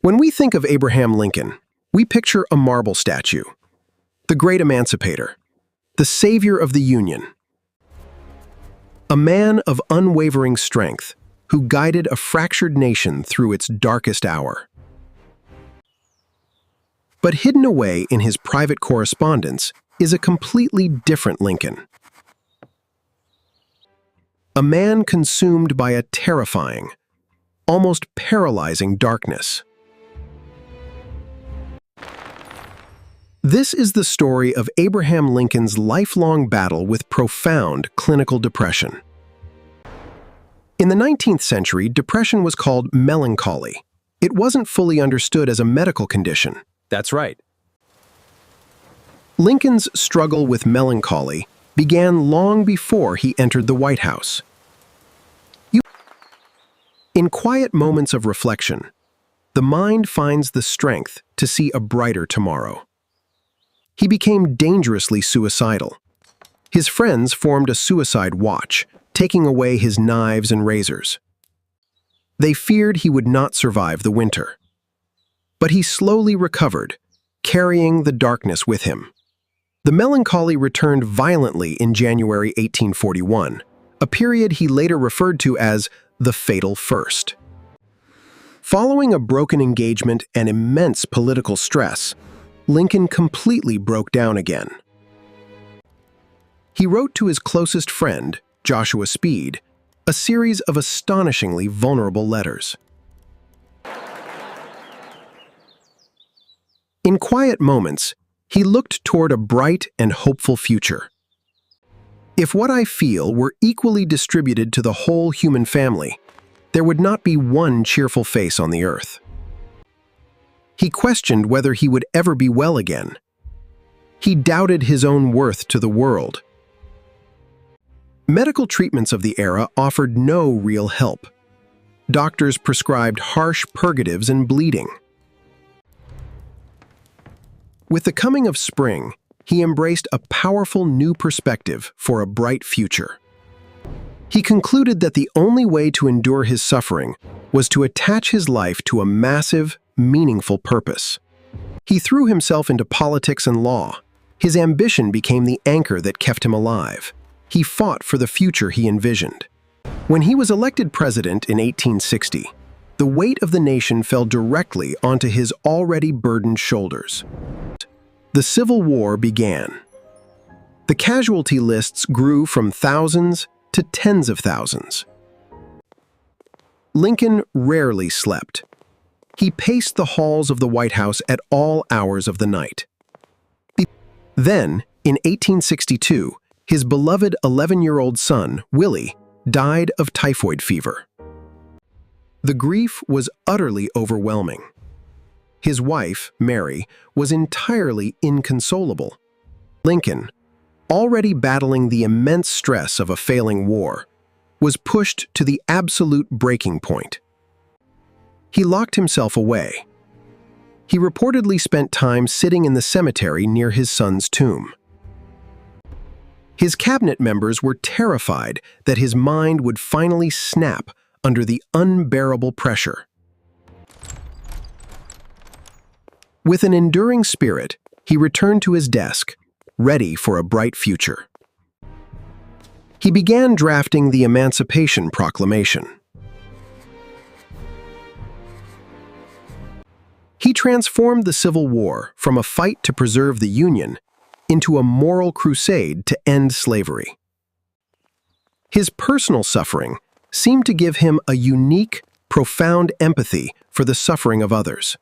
When we think of Abraham Lincoln, we picture a marble statue, the Great Emancipator, the savior of the Union, a man of unwavering strength who guided a fractured nation through its darkest hour. But hidden away in his private correspondence is a completely different Lincoln. A man consumed by a terrifying, almost paralyzing darkness. This is the story of Abraham Lincoln's lifelong battle with profound clinical depression. In the 19th century, depression was called melancholy. It wasn't fully understood as a medical condition. That's right. Lincoln's struggle with melancholy began long before he entered the White House. In quiet moments of reflection, the mind finds the strength to see a brighter tomorrow. He became dangerously suicidal. His friends formed a suicide watch, taking away his knives and razors. They feared he would not survive the winter. But he slowly recovered, carrying the darkness with him. The melancholy returned violently in January 1841, a period he later referred to as the Fatal First. Following a broken engagement and immense political stress, Lincoln completely broke down again. He wrote to his closest friend, Joshua Speed, a series of astonishingly vulnerable letters. In quiet moments, he looked toward a bright and hopeful future. If what I feel were equally distributed to the whole human family, there would not be one cheerful face on the earth. He questioned whether he would ever be well again. He doubted his own worth to the world. Medical treatments of the era offered no real help. Doctors prescribed harsh purgatives and bleeding. With the coming of spring, he embraced a powerful new perspective for a bright future. He concluded that the only way to endure his suffering was to attach his life to a massive, meaningful purpose. He threw himself into politics and law. His ambition became the anchor that kept him alive. He fought for the future he envisioned. When he was elected president in 1860, the weight of the nation fell directly onto his already burdened shoulders. The Civil War began. The casualty lists grew from thousands to tens of thousands. Lincoln rarely slept. He paced the halls of the White House at all hours of the night. Then, in 1862, his beloved 11-year-old son, Willie, died of typhoid fever. The grief was utterly overwhelming. His wife, Mary, was entirely inconsolable. Lincoln, already battling the immense stress of a failing war, was pushed to the absolute breaking point. He locked himself away. He reportedly spent time sitting in the cemetery near his son's tomb. His cabinet members were terrified that his mind would finally snap under the unbearable pressure. With an enduring spirit, he returned to his desk, ready for a bright future. He began drafting the Emancipation Proclamation. He transformed the Civil War from a fight to preserve the Union into a moral crusade to end slavery. His personal suffering seemed to give him a unique, profound empathy for the suffering of others.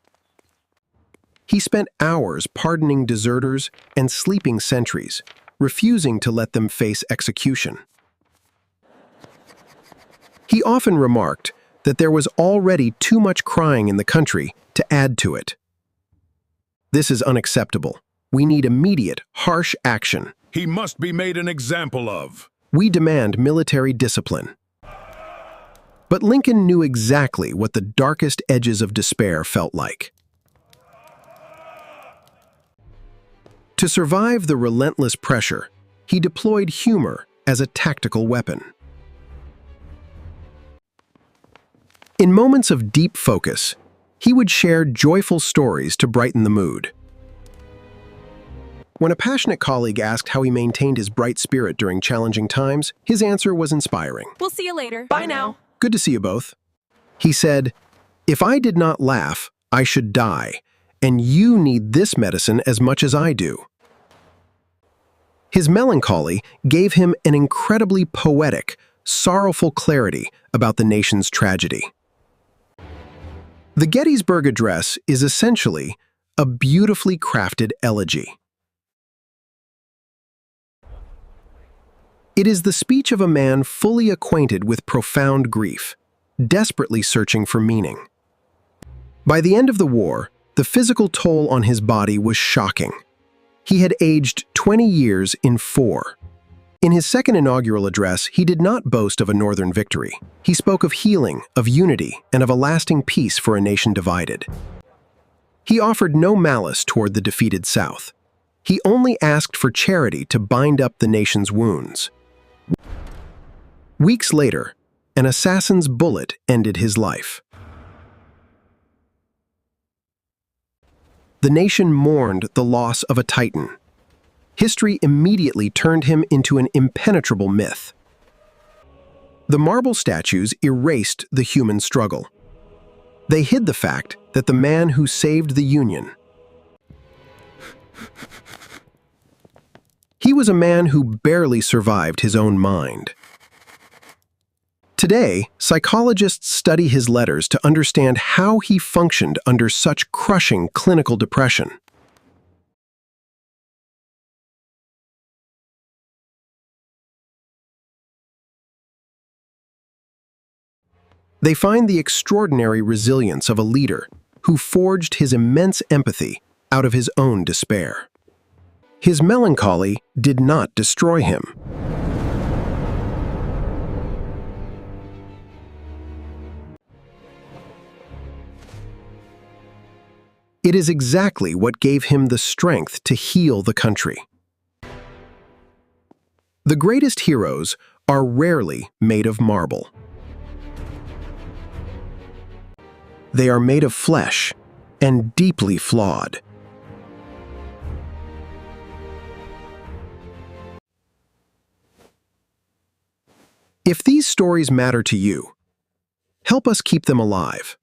He spent hours pardoning deserters and sleeping sentries, refusing to let them face execution. He often remarked that there was already too much crying in the country to add to it. This is unacceptable. We need immediate, harsh action. He must be made an example of. We demand military discipline. But Lincoln knew exactly what the darkest edges of despair felt like. To survive the relentless pressure, he deployed humor as a tactical weapon. In moments of deep focus, He would share joyful stories to brighten the mood. When a passionate colleague asked how he maintained his bright spirit during challenging times, his answer was inspiring. We'll see you later. Bye now. Good to see you both. He said, "If I did not laugh, I should die, and you need this medicine as much as I do." His melancholy gave him an incredibly poetic, sorrowful clarity about the nation's tragedy. The Gettysburg Address is essentially a beautifully crafted elegy. It is the speech of a man fully acquainted with profound grief, desperately searching for meaning. By the end of the war, the physical toll on his body was shocking. He had aged 20 years in 4. In his second inaugural address, he did not boast of a Northern victory. He spoke of healing, of unity, and of a lasting peace for a nation divided. He offered no malice toward the defeated South. He only asked for charity to bind up the nation's wounds. Weeks later, an assassin's bullet ended his life. The nation mourned the loss of a titan. History immediately turned him into an impenetrable myth. The marble statues erased the human struggle. They hid the fact that the man who saved the Union. He was a man who barely survived his own mind. Today, psychologists study his letters to understand how he functioned under such crushing clinical depression. They find the extraordinary resilience of a leader who forged his immense empathy out of his own despair. His melancholy did not destroy him. It is exactly what gave him the strength to heal the country. The greatest heroes are rarely made of marble. They are made of flesh and deeply flawed. If these stories matter to you, help us keep them alive.